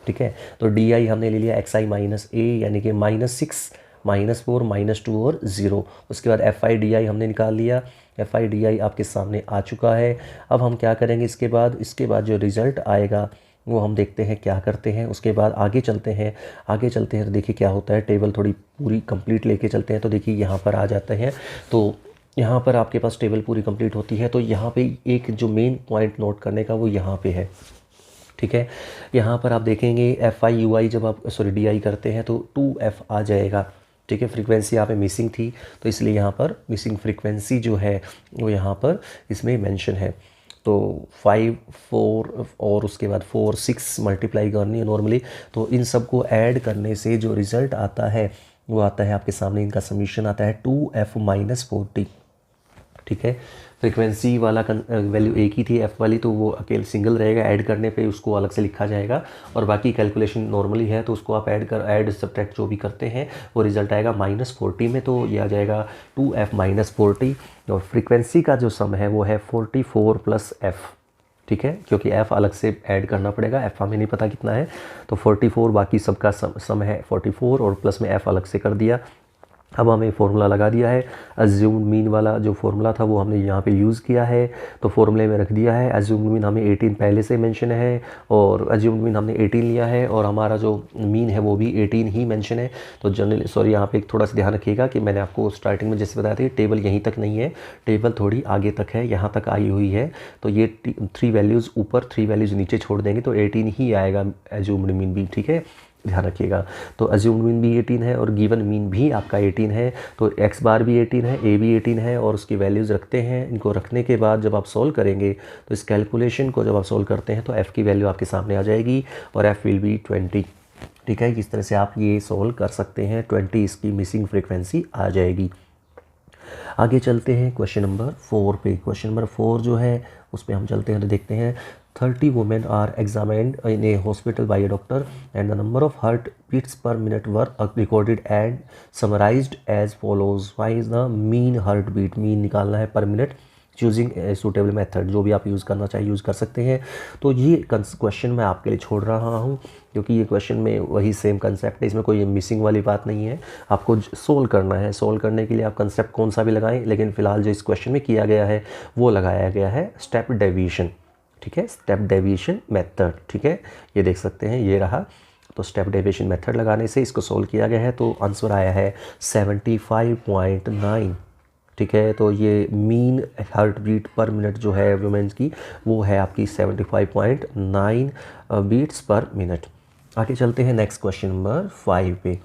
ठीक है, तो DI हमने ले लिया XI माइनस A यानी कि -6 -4 -2 और 0। उसके बाद FIDI हमने निकाल लिया, FIDI आपके सामने आ चुका है। अब हम क्या करेंगे इसके बाद जो रिज़ल्ट आएगा वो हम देखते हैं क्या करते हैं। उसके बाद आगे चलते हैं तो देखिए क्या होता है, टेबल थोड़ी पूरी कंप्लीट लेके चलते हैं। तो देखिए यहाँ पर आ जाते हैं, तो यहाँ पर आपके पास टेबल पूरी कंप्लीट होती है। तो यहाँ पे एक जो मेन पॉइंट नोट करने का वो यहाँ पे है, ठीक है। यहाँ पर आप देखेंगे FI जब आप DI करते हैं तो 2F आ जाएगा, ठीक है। फ्रीक्वेंसी यहाँ पे मिसिंग थी तो इसलिए यहाँ पर मिसिंग फ्रीक्वेंसी जो है वो यहाँ पर इसमें मेंशन है। तो 5 4 और उसके बाद 4 6 मल्टीप्लाई करनी है नॉर्मली। तो इन सब को ऐड करने से जो रिज़ल्ट आता है वो आता है आपके सामने, इनका समीशन आता है 2F - 40, ठीक है। फ्रीक्वेंसी वाला वैल्यू एक ही थी F वाली, तो वो अकेले सिंगल रहेगा, ऐड करने पे उसको अलग से लिखा जाएगा। और बाकी कैलकुलेशन नॉर्मली है तो उसको आप ऐड सब्ट्रैक्ट जो भी करते हैं वो रिजल्ट आएगा -40 में, तो ये आ जाएगा 2F - 40। और फ्रीक्वेंसी का जो सम है वो है 44 + F, ठीक है, क्योंकि F अलग से ऐड करना पड़ेगा, F हमें नहीं पता कितना है। तो 44 बाकी सबका सम है 44 और प्लस में F अलग से कर दिया। अब हमें फार्मूला लगा दिया है, अज्यूम्ड मीन वाला जो फार्मूला था वो हमने यहाँ पे यूज़ किया है, तो फार्मूले में रख दिया है। अज्यूम्ड मीन हमें 18 पहले से मेंशन है और अज्यूम्ड मीन हमने 18 लिया है और हमारा जो मीन है वो भी 18 ही मेंशन है। तो जनरली सॉरी यहाँ पे थोड़ा सा ध्यान रखिएगा कि मैंने आपको स्टार्टिंग में जैसे बताया था टेबल यहीं तक नहीं है, टेबल थोड़ी आगे तक है, यहाँ तक आई हुई है। तो ये 3 वैल्यूज़ ऊपर 3 वैल्यूज़ नीचे छोड़ देंगे तो 18 ही आएगा अज्यूम्ड मीन भी, ठीक है, ध्यान रखिएगा। तो अज्यूम्ड मीन भी 18 है और गिवन मीन भी आपका 18 है। तो x बार भी 18 है, a भी 18 है और उसकी वैल्यूज़ रखते हैं। इनको रखने के बाद जब आप सॉल्व करेंगे तो इस कैलकुलेशन को जब आप सॉल्व करते हैं तो f की वैल्यू आपके सामने आ जाएगी और f विल बी 20, ठीक है। इस तरह से आप ये सॉल्व कर सकते हैं, 20 इसकी मिसिंग फ्रीक्वेंसी आ जाएगी। आगे चलते हैं क्वेश्चन नंबर 4 पे। क्वेश्चन नंबर 4 जो है उस पर हम चलते हैं तो देखते हैं 30 women are examined in a hospital by a doctor and the number of heart beats per minute were recorded and summarized as follows. Why is the mean heartbeat? Mean निकालना है पर मिनट, चूजिंग सूटेबल मेथड, जो भी आप यूज़ करना चाहिए यूज़ कर सकते हैं। तो ये क्वेश्चन मैं आपके लिए छोड़ रहा हूँ क्योंकि ये क्वेश्चन में वही सेम कंसेप्ट है, इसमें कोई मिसिंग वाली बात नहीं है। आपको सोल्व करना है, सोल्व करने के लिए आप कंसेप्ट कौन सा भी लगाएं, लेकिन फ़िलहाल जो इस क्वेश्चन में किया गया है वो लगाया गया है स्टेप डेविएशन, ठीक है, स्टेप डेविएशन मेथड, ठीक है। ये देख सकते हैं, ये रहा। तो स्टेप डेविएशन मेथड लगाने से इसको सोल्व किया गया है। तो आंसर आया है 75.9, ठीक है। तो ये mean heart beat per minute जो है वुमेन्स की वो है आपकी 75.9 बीट्स पर मिनट। आगे चलते हैं नेक्स्ट क्वेश्चन नंबर 5 पे।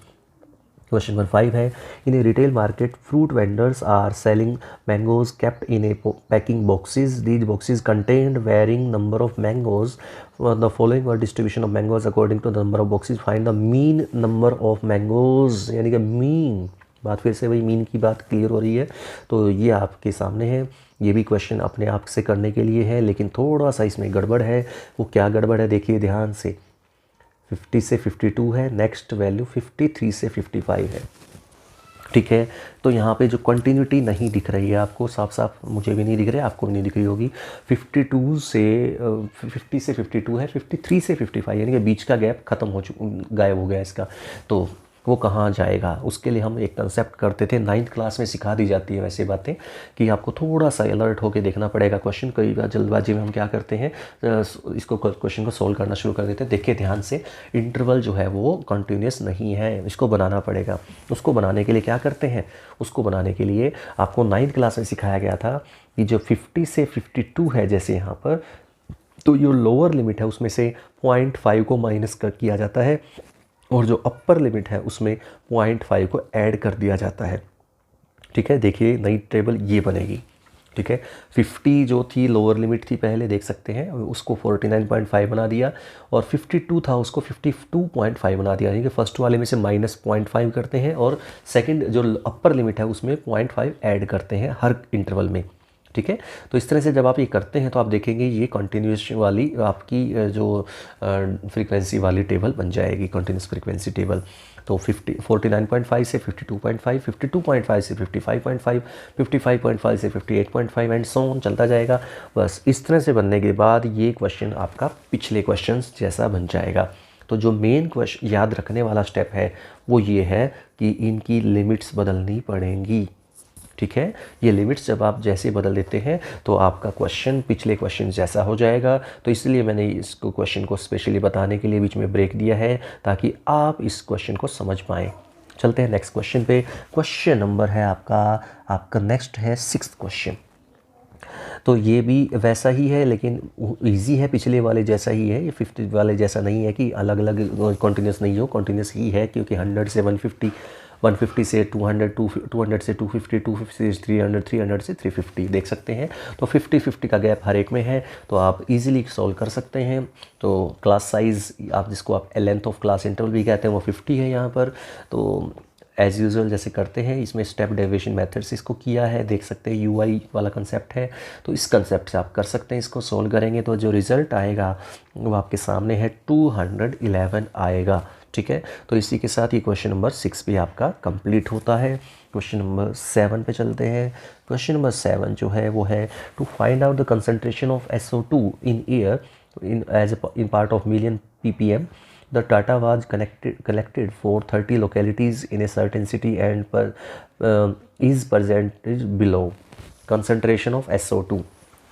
क्वेश्चन नंबर 5 है, in a retail market fruit vendors are selling mangoes kept in a packing boxes, these boxes contained varying number of mangoes, the following were distribution of mangoes according to the number of boxes, find the mean number of mangoes. यानी कि मीन, बात फिर से वही मीन की बात क्लियर हो रही है। तो ये आपके सामने है, ये भी क्वेश्चन अपने आप से करने के लिए है, लेकिन थोड़ा सा इसमें गड़बड़ है। वो क्या गड़बड़ है देखिए ध्यान से। 50 से 52 है, नेक्स्ट वैल्यू 53 से 55 है, ठीक है। तो यहाँ पे जो कंटिन्यूटी नहीं दिख रही है आपको, साफ साफ मुझे भी नहीं दिख रही है, आपको भी नहीं दिख रही होगी। 52 से 50 से 52 है, 53 से 55 यानी कि बीच का गैप खत्म हो गायब हो गया इसका। तो वो कहाँ जाएगा, उसके लिए हम एक कंसेप्ट करते थे, 9th क्लास में सिखा दी जाती है वैसे बातें कि आपको थोड़ा सा अलर्ट होकर देखना पड़ेगा क्वेश्चन। कई बार जल्दबाजी में हम क्या करते हैं, इसको क्वेश्चन को सॉल्व करना शुरू कर देते हैं। देखिए ध्यान से, इंटरवल जो है वो कंटिन्यूस नहीं है, इसको बनाना पड़ेगा। उसको बनाने के लिए क्या करते हैं, उसको बनाने के लिए आपको 9th क्लास में सिखाया गया था कि जो 50 से 52 है जैसे यहाँ पर, तो जो लोअर लिमिट है उसमें से 0.5 को माइनस किया जाता है और जो अपर लिमिट है उसमें 0.5 को ऐड कर दिया जाता है, ठीक है। देखिए नई टेबल ये बनेगी, ठीक है। 50 जो थी लोअर लिमिट थी पहले, देख सकते हैं, उसको 49.5 बना दिया और 52 था उसको 52.5 बना दिया। यानी कि फर्स्ट वाले में से -0.5 करते हैं और सेकंड जो अपर लिमिट है उसमें 0.5 ऐड करते हैं हर इंटरवल में, ठीक है। तो इस तरह से जब आप ये करते हैं तो आप देखेंगे ये कंटिन्यूस वाली आपकी जो फ्रीक्वेंसी वाली टेबल बन जाएगी, कंटिन्यूस फ्रीक्वेंसी टेबल। तो 49.5 से 52.5, 52.5 से 55.5, 55.5 से 58.5 एंड सो ऑन चलता जाएगा। बस इस तरह से बनने के बाद ये क्वेश्चन आपका पिछले क्वेश्चन जैसा बन जाएगा। तो जो मेन क्वेश्चन याद रखने वाला स्टेप है वो ये है कि इनकी लिमिट्स बदलनी पड़ेंगी, ठीक है। ये लिमिट्स जब आप जैसे बदल देते हैं तो आपका क्वेश्चन पिछले क्वेश्चन जैसा हो जाएगा। तो इसलिए मैंने इसको क्वेश्चन को स्पेशली बताने के लिए बीच में ब्रेक दिया है ताकि आप इस क्वेश्चन को समझ पाएँ, चलते हैं नेक्स्ट क्वेश्चन पे। क्वेश्चन नंबर है आपका नेक्स्ट है 6th क्वेश्चन। तो ये भी वैसा ही है लेकिन इजी है, पिछले वाले जैसा ही है। ये 50 वाले जैसा नहीं है कि अलग अलग कॉन्टिन्यूस नहीं हो, कॉन्टिन्यूस ही है क्योंकि 100 से 150, 150 से 200, 200 से 250, 250 से 300, 300 से 350 देख सकते हैं। तो 50-50 का गैप हर एक में है, तो आप इजीली सॉल्व कर सकते हैं। तो क्लास साइज़ आप जिसको आप लेंथ ऑफ क्लास इंटरवल भी कहते हैं वो 50 है यहाँ पर। तो एज़ यूजुअल जैसे करते हैं, इसमें स्टेप डेविएशन मेथड से इसको किया है, देख सकते हैं यूआई वाला कंसेप्ट है। तो इस कंसेप्ट से आप कर सकते हैं, इसको सॉल्व करेंगे तो जो रिज़ल्ट आएगा वो आपके सामने है 211 आएगा। ठीक है, तो इसी के साथ ये क्वेश्चन नंबर 6 भी आपका कंप्लीट होता है। क्वेश्चन नंबर 7 पे चलते हैं। क्वेश्चन नंबर 7 जो है वो है to find out the concentration of SO2 in air in part of million ppm. The data was collected for 30 localities in a certain city and is presented below. Concentration of SO2,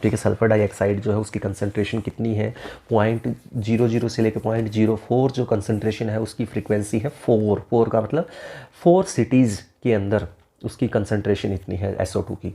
ठीक है, सल्फर डाइऑक्साइड जो है उसकी कंसंट्रेशन कितनी है, 0.00 से लेकर 0.04 जो कंसंट्रेशन है उसकी फ्रीक्वेंसी है 4 का मतलब 4 सिटीज़ के अंदर उसकी कंसंट्रेशन इतनी है SO2 की,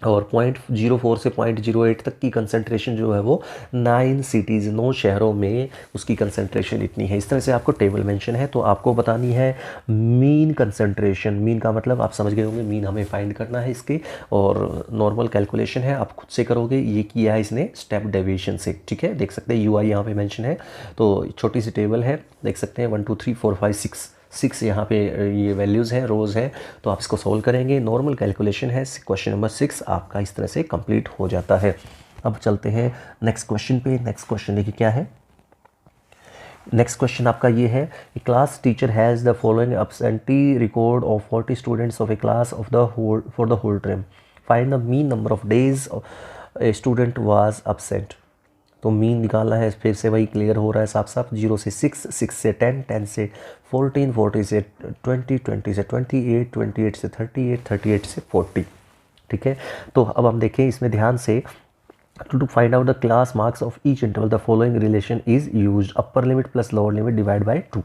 और 0.04 से 0.08 तक की कंसंट्रेशन जो है वो 9 सिटीज़ 9 शहरों में उसकी कंसंट्रेशन इतनी है। इस तरह से आपको टेबल मेंशन है, तो आपको बतानी है मीन कंसंट्रेशन। मीन का मतलब आप समझ गए होंगे, मीन हमें फाइंड करना है इसके, और नॉर्मल कैलकुलेशन है आप खुद से करोगे। ये किया है इसने स्टेप डेविएशन से, ठीक है, देख सकते हैं यूआई यहाँ पे मेंशन है। तो छोटी सी टेबल है, देख सकते हैं 1 2 3 4 5 6 यहाँ पे ये वैल्यूज़ हैं, रोज़ है। तो आप इसको सोल्व करेंगे, नॉर्मल कैलकुलेशन है। क्वेश्चन नंबर 6 आपका इस तरह से कंप्लीट हो जाता है। अब चलते हैं नेक्स्ट क्वेश्चन पे। नेक्स्ट क्वेश्चन देखिए क्या है। नेक्स्ट क्वेश्चन आपका ये है, class teacher has the following absentee record of 40 students of a class of the for the whole term. Find the mean number of days a student was absent. तो मीन निकालना है, फिर से वही क्लियर हो रहा है साफ साफ। 0 से 6, 6 से 10, 10 से 14, 14 से 20, 20 से 28, 28 से 38, 38 से 40। ठीक है, तो अब हम देखें इसमें ध्यान से। To find out the class marks of each interval the following relation is used, upper limit plus lower limit divide by 2।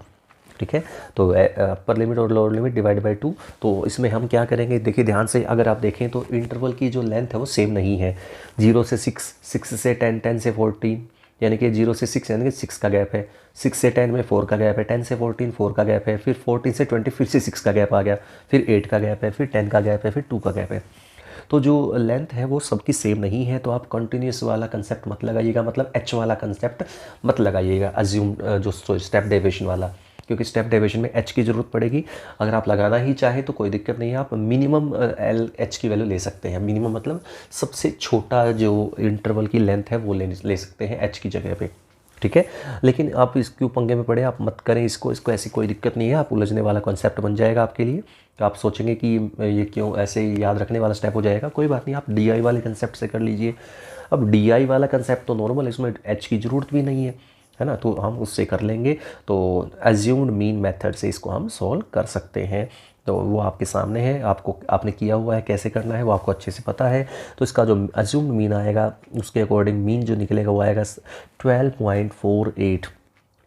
ठीक है, तो अपर लिमिट और लोअर लिमिट डिवाइड बाय 2। तो इसमें हम क्या करेंगे, देखिए ध्यान से, अगर आप देखें तो इंटरवल की जो लेंथ है वो सेम नहीं है। 0 से 6, 6 से 10, 10 से 14, यानी कि 0 से 6 यानी कि 6 का गैप है। 6 से 10 में 4 का गैप है, 10 से 14 4 का गैप है, फिर 14 से 20 फिर से 6 का गैप आ गया, फिर 8 का गैप है, फिर 10 का गैप है, फिर 2 का गैप है। तो जो लेंथ है वो सबकी सेम नहीं है। तो आप कंटिन्यूस वाला कंसेप्ट मत लगाइएगा, मतलब एच वाला कंसेप्ट मत लगाइएगा, अज्यूम जो स्टेप डेविएशन वाला, क्योंकि स्टेप डेविएशन में एच की ज़रूरत पड़ेगी। अगर आप लगाना ही चाहें तो कोई दिक्कत नहीं है, आप मिनिमम एच की वैल्यू ले सकते हैं। मिनिमम मतलब सबसे छोटा जो इंटरवल की लेंथ है वो ले सकते हैं एच की जगह पे। ठीक है, लेकिन आप इस क्यों पंगे में पड़े, आप मत करें इसको ऐसी कोई दिक्कत नहीं है। आप उलझने वाला कॉन्सेप्ट बन जाएगा आपके लिए, तो आप सोचेंगे कि ये क्यों ऐसे याद रखने वाला स्टेप हो जाएगा। कोई बात नहीं, आप डीआई वाले कंसेप्ट से कर लीजिए। अब डीआई वाला कंसेप्ट तो नॉर्मल है, इसमें एच की ज़रूरत भी नहीं है ना, तो हम उससे कर लेंगे। तो एज्यूम्ड मीन मेथड से इसको हम सॉल्व कर सकते हैं। तो वो आपके सामने है, आपने किया हुआ है, कैसे करना है वो आपको अच्छे से पता है। तो इसका जो एज्यूम्ड मीन आएगा उसके अकॉर्डिंग मीन जो निकलेगा वो आएगा 12.48।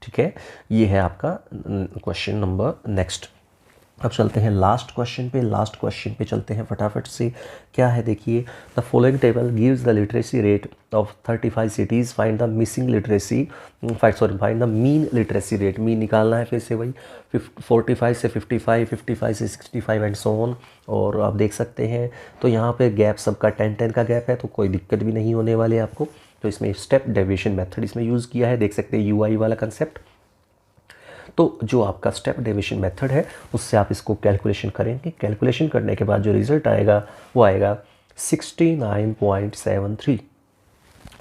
ठीक है, ये है आपका क्वेश्चन नंबर नेक्स्ट। अब चलते हैं लास्ट क्वेश्चन पे। लास्ट क्वेश्चन पे चलते हैं फटाफट से। क्या है देखिए, the following table gives the literacy rate of 35 cities, find the missing literacy find the mean literacy rate. Mean निकालना है, फिर से वही 45 से 55, 55 से 65 एंड सो ऑन। और आप देख सकते हैं तो यहाँ पे गैप सबका 10-10 का गैप है, तो कोई दिक्कत भी नहीं होने वाले आपको। तो इसमें स्टेप डेविएशन मेथड इसमें यूज़ किया है, देख सकते हैं यूआई वाला कंसेप्ट। तो जो आपका स्टेप डेविएशन मेथड है उससे आप इसको कैलकुलेशन करेंगे। कैलकुलेशन करने के बाद जो रिज़ल्ट आएगा वो आएगा 69.73।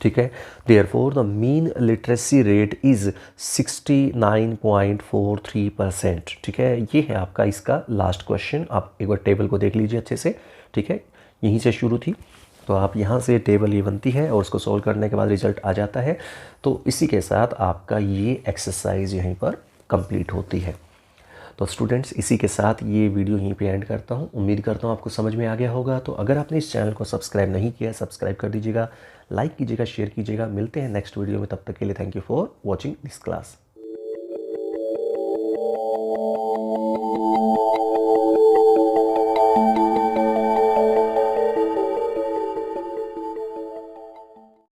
ठीक है, therefore the mean literacy rate is 69.43%। ठीक है, ये है आपका इसका लास्ट क्वेश्चन। आप एक बार टेबल को देख लीजिए अच्छे से। ठीक है, यहीं से शुरू थी, तो आप यहाँ से टेबल ये बनती है और उसको सॉल्व करने के बाद रिज़ल्ट आ जाता है। तो इसी के साथ आपका ये एक्सरसाइज यहीं पर कंप्लीट होती है। तो स्टूडेंट्स, इसी के साथ ये वीडियो यहीं पे एंड करता हूँ। उम्मीद करता हूँ आपको समझ में आ गया होगा। तो अगर आपने इस चैनल को सब्सक्राइब नहीं किया है, सब्सक्राइब कर दीजिएगा, लाइक कीजिएगा, शेयर कीजिएगा। मिलते हैं नेक्स्ट वीडियो में, तब तक के लिए thank you for watching this class.